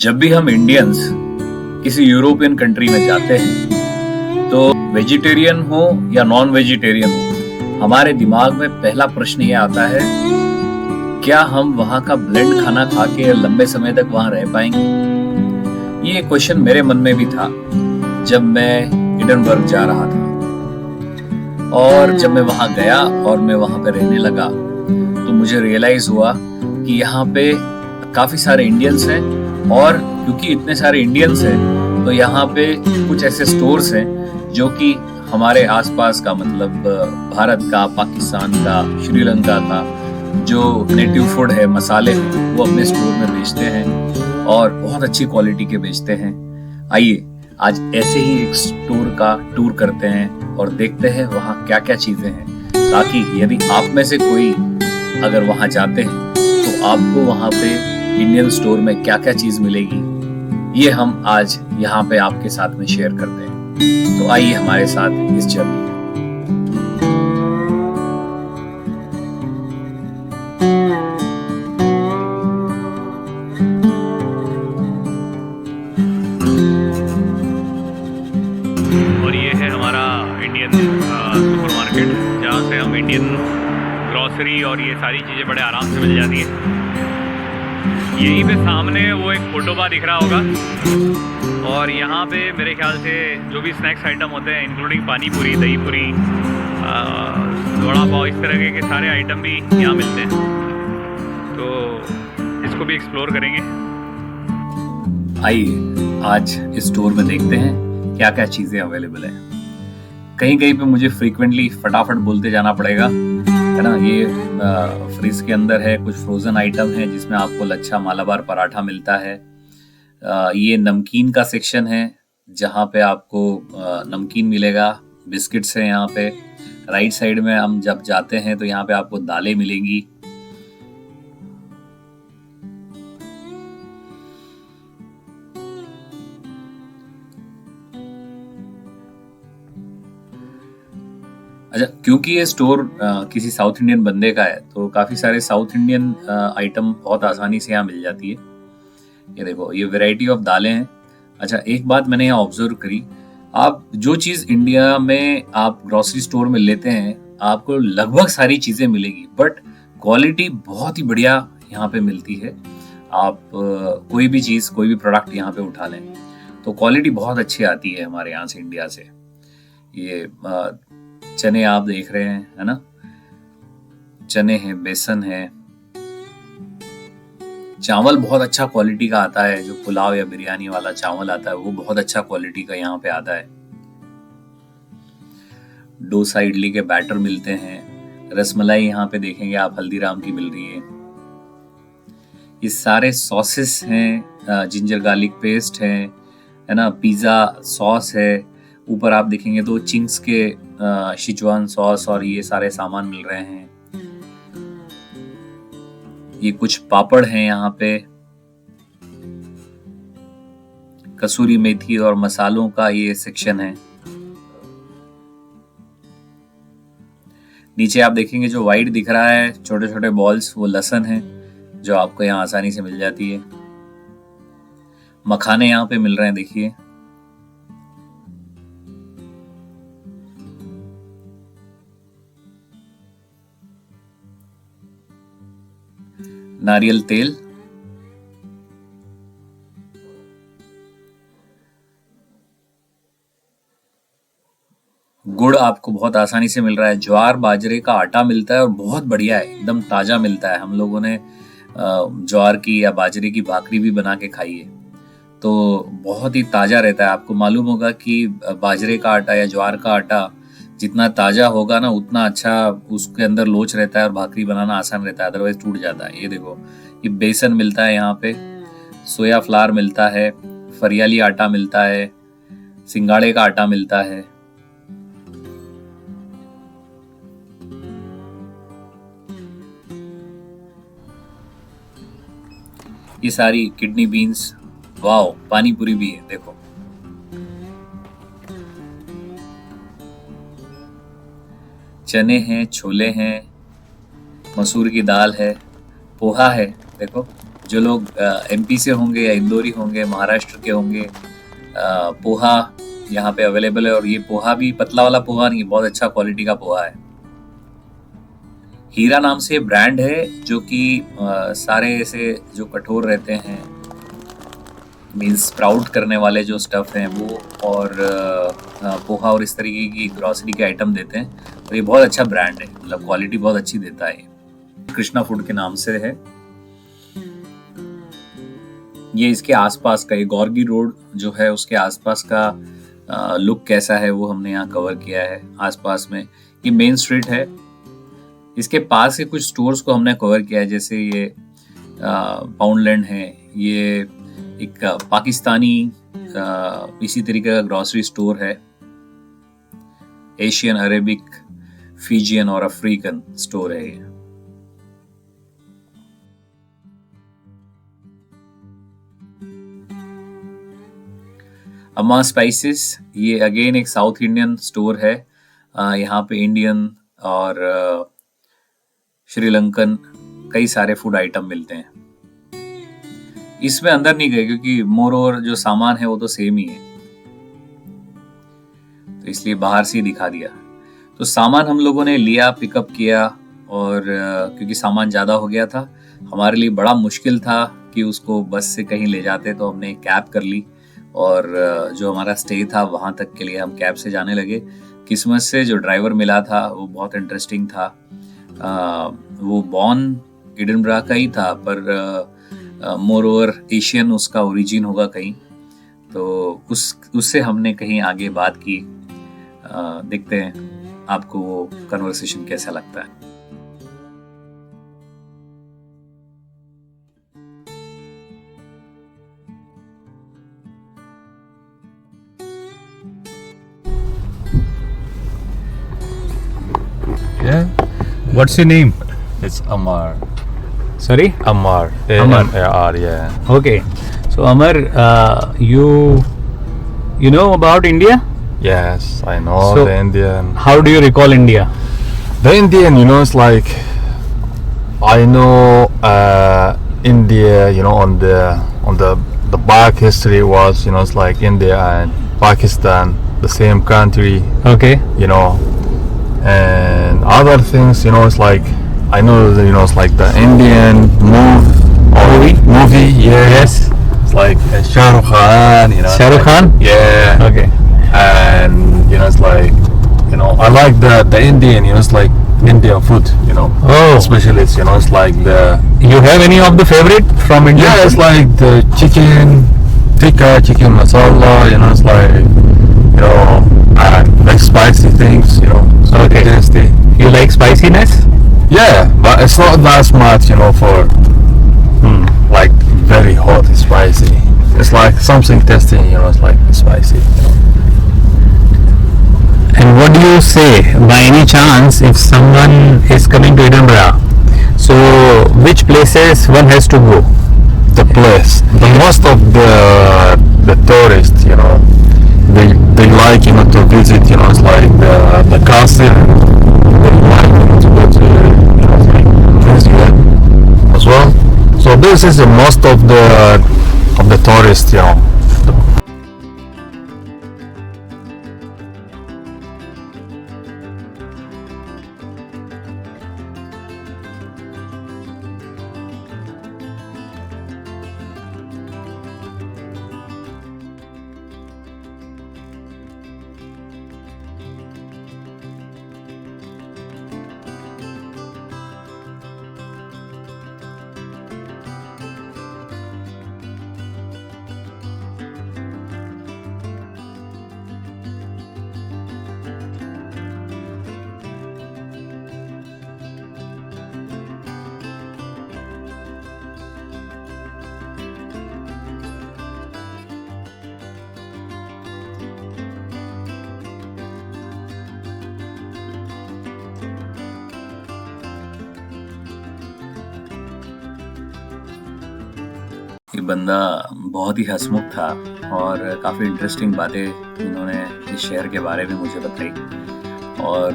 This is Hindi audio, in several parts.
जब भी हम इंडियंस किसी यूरोपियन कंट्री में जाते हैं तो वेजिटेरियन हो या नॉन वेजिटेरियन हो, हमारे दिमाग में पहला प्रश्न ये आता है, क्या हम वहां का ब्लेंड खाना खा के लंबे समय तक वहां रह पाएंगे। ये क्वेश्चन मेरे मन में भी था जब मैं एडिनबर्ग जा रहा था, और जब मैं वहां गया और मैं वहां पे रहने लगा तो मुझे रियलाइज हुआ कि यहाँ पे काफी सारे इंडियंस हैं, और क्योंकि इतने सारे इंडियंस हैं तो यहाँ पे कुछ ऐसे स्टोर्स हैं जो कि हमारे आसपास का, मतलब भारत का, पाकिस्तान का, श्रीलंका का जो नेटिव फूड है, मसाले हैं, वो अपने स्टोर में बेचते हैं और बहुत अच्छी क्वालिटी के बेचते हैं। आइए आज ऐसे ही एक स्टोर का टूर करते हैं और देखते हैं वहाँ क्या क्या चीजें हैं, ताकि यदि आप में से कोई अगर वहाँ जाते हैं तो आपको वहाँ पे इंडियन स्टोर में क्या क्या चीज मिलेगी, ये हम आज यहाँ पे आपके साथ में शेयर करते हैं। तो आइए हमारे साथ इस जर्नी में। और ये है हमारा इंडियन सुपरमार्केट, जहाँ से हम इंडियन ग्रॉसरी और ये सारी चीज़ें बड़े आराम से मिल जाती हैं। यहीं पे सामने वो एक फोटोबा दिख रहा होगा, और यहाँ पे मेरे ख्याल से जो भी स्नैक्स आइटम होते हैं, इंक्लूडिंग पानी पूरी, दही पूरी, वड़ा पाव, इस तरह के सारे आइटम भी यहाँ मिलते हैं। तो इसको भी एक्सप्लोर करेंगे। आइए आज इस स्टोर में देखते हैं क्या क्या चीजें अवेलेबल है। कहीं कहीं पे मुझे फ्रीक्वेंटली फटाफट बोलते जाना पड़ेगा, है ना। ये फ्रिज के अंदर है, कुछ फ्रोजन आइटम है जिसमें आपको लच्छा मालाबार पराठा मिलता है। ये नमकीन का सेक्शन है जहाँ पे आपको नमकीन मिलेगा, बिस्किट्स है यहाँ पे। राइट साइड में हम जब जाते हैं तो यहाँ पे आपको दालें मिलेंगी। अच्छा, क्योंकि ये स्टोर किसी साउथ इंडियन बंदे का है तो काफी सारे साउथ इंडियन आइटम बहुत आसानी से यहाँ मिल जाती है। ये देखो, ये वैरायटी ऑफ दालें हैं। अच्छा, एक बात मैंने यहाँ ऑब्जर्व करी, आप जो चीज इंडिया में आप ग्रोसरी स्टोर में लेते हैं आपको लगभग सारी चीजें मिलेगी, बट क्वालिटी बहुत ही बढ़िया यहाँ पे मिलती है। आप कोई भी चीज, कोई भी प्रोडक्ट यहाँ पे उठा लें तो क्वालिटी बहुत अच्छी आती है हमारे यहाँ से, इंडिया से। ये चने आप देख रहे हैं, है ना, चने हैं, बेसन है, चावल बहुत अच्छा क्वालिटी का आता है। जो पुलाव या बिरयानी वाला चावल आता है वो बहुत अच्छा क्वालिटी का यहाँ पे आता है। डोसा इडली के बैटर मिलते हैं। रसमलाई यहाँ पे देखेंगे आप, हल्दीराम की मिल रही है। ये सारे सॉसेस हैं, जिंजर गार्लिक पेस्ट है ना, पिज्जा सॉस है। ऊपर आप देखेंगे तो चिंग्स के शिजवान सॉस और ये सारे सामान मिल रहे हैं। ये कुछ पापड़ हैं यहाँ पे, कसूरी मेथी और मसालों का ये सेक्शन है। नीचे आप देखेंगे जो वाइट दिख रहा है, छोटे छोटे बॉल्स, वो लहसुन है जो आपको यहाँ आसानी से मिल जाती है। मखाने यहाँ पे मिल रहे हैं, देखिए। नारियल तेल, गुड़ आपको बहुत आसानी से मिल रहा है। ज्वार बाजरे का आटा मिलता है और बहुत बढ़िया है, एकदम ताजा मिलता है। हम लोगों ने ज्वार की या बाजरे की भाकरी भी बना के खाई है तो बहुत ही ताजा रहता है। आपको मालूम होगा कि बाजरे का आटा या ज्वार का आटा जितना ताजा होगा ना, उतना अच्छा उसके अंदर लोच रहता है और भाकरी बनाना आसान रहता है, अदरवाइज टूट जाता है। ये देखो, ये बेसन मिलता है यहाँ पे, सोया फ्लावर मिलता है, फरियाली आटा मिलता है, सिंगाड़े का आटा मिलता है। ये सारी किडनी बीन्स, वाओ, पानी पूरी भी है, देखो। चने हैं, छोले हैं, मसूर की दाल है, पोहा है, देखो, जो लोग एमपी से होंगे या इंदौरी होंगे, महाराष्ट्र के होंगे, पोहा यहाँ पे अवेलेबल है। और ये पोहा भी पतला वाला पोहा नहीं, बहुत अच्छा क्वालिटी का पोहा है। हीरा नाम से ब्रांड है जो कि सारे ऐसे जो कठोर रहते हैं, मीन्स स्प्राउट करने वाले जो स्टफ हैं वो, और पोहा और इस तरीके की ग्रोसरी के आइटम देते हैं। तो ये बहुत अच्छा ब्रांड है, मतलब क्वालिटी बहुत अच्छी देता है। कृष्णा फूड के नाम से है। ये इसके आसपास का, ये गौरगी रोड जो है उसके आसपास का लुक कैसा है वो हमने यहाँ कवर किया है। आसपास में ये मेन स्ट्रीट है, इसके पास के कुछ स्टोर्स को हमने कवर किया है, जैसे ये पाउंडलैंड है, ये एक पाकिस्तानी इसी तरीके का ग्रोसरी स्टोर है, एशियन, अरेबिक, फिजियन और अफ्रीकन स्टोर है ये। अम्मा स्पाइसेस, ये अगेन एक साउथ इंडियन स्टोर है। यहाँ पे इंडियन और श्रीलंकन कई सारे फूड आइटम मिलते हैं। इसमें अंदर नहीं गए क्योंकि मोर ओवर जो सामान है वो तो सेम ही है, तो इसलिए बाहर से ही दिखा दिया। तो सामान हम लोगों ने लिया, पिकअप किया, और क्योंकि सामान ज़्यादा हो गया था, हमारे लिए बड़ा मुश्किल था कि उसको बस से कहीं ले जाते, तो हमने कैब कर ली और जो हमारा स्टे था वहाँ तक के लिए हम कैब से जाने लगे। किस्मत से जो ड्राइवर मिला था वो बहुत इंटरेस्टिंग था। वो बॉर्न एडिनबरा का ही था, पर मोर ओवर एशियन उसका ओरिजिन होगा कहीं, तो उससे हमने कहीं आगे बात की। देखते हैं आपको वो कन्वर्सेशन कैसा लगता है। Yeah, What's your name? it's Amar. Sorry? Amar. Amar. A-M-A-R, yeah. Okay. So Amar, you know about India? Yes, I know So- the Indian. How do you recall India? The Indian, it's like I know India. On the back history was, it's like India and Pakistan, the same country. Okay. And other things, it's like I know that, it's like the Indian movie, yeah. Yes. It's like Shah Rukh Khan, Shah Rukh Khan? yeah. Okay. And it's like, I like the Indian, it's like Indian food, Oh. especially it's like the, You have any of the favorite from India? yeah, it's like the chicken tikka, chicken masala, it's like, and like spicy things, so Okay. tasty. You like spiciness? Yeah, but it's not that much, for like very hot, spicy. It's like something tasty, it's like spicy. And what do you say, by any chance, if someone is coming to Edinburgh, so which places one has to go? The place, most of the tourists, they like, to visit, it's like the castle. They like, to go to, like museum as well. So this is the most of the tourists, ये बंदा बहुत ही हंसमुख था और काफ़ी इंटरेस्टिंग बातें इन्होंने इस शहर के बारे में मुझे बताई। और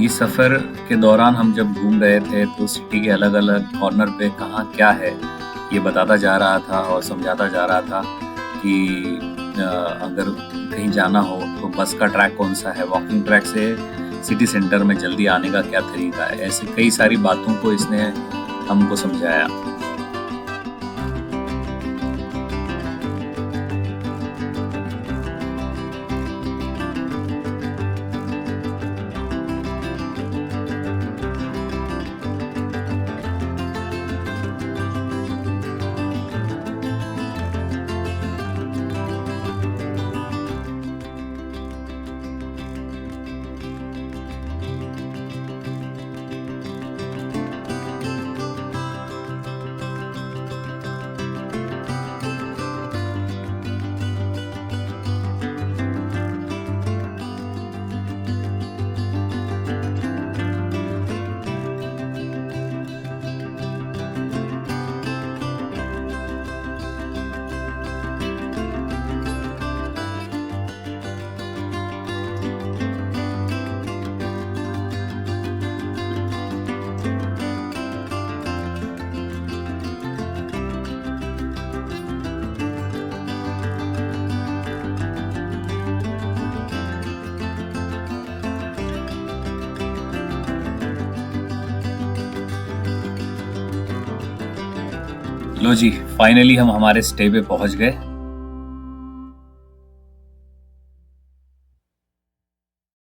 इस सफ़र के दौरान हम जब घूम रहे थे तो सिटी के अलग अलग कॉर्नर पे कहाँ क्या है ये बताता जा रहा था और समझाता जा रहा था कि अगर कहीं जाना हो तो बस का ट्रैक कौन सा है, वॉकिंग ट्रैक से सिटी सेंटर में जल्दी आने का क्या तरीका है। ऐसे कई सारी बातों को इसने हमको समझाया। लो जी, फाइनली हम हमारे स्टे पे पहुंच गए।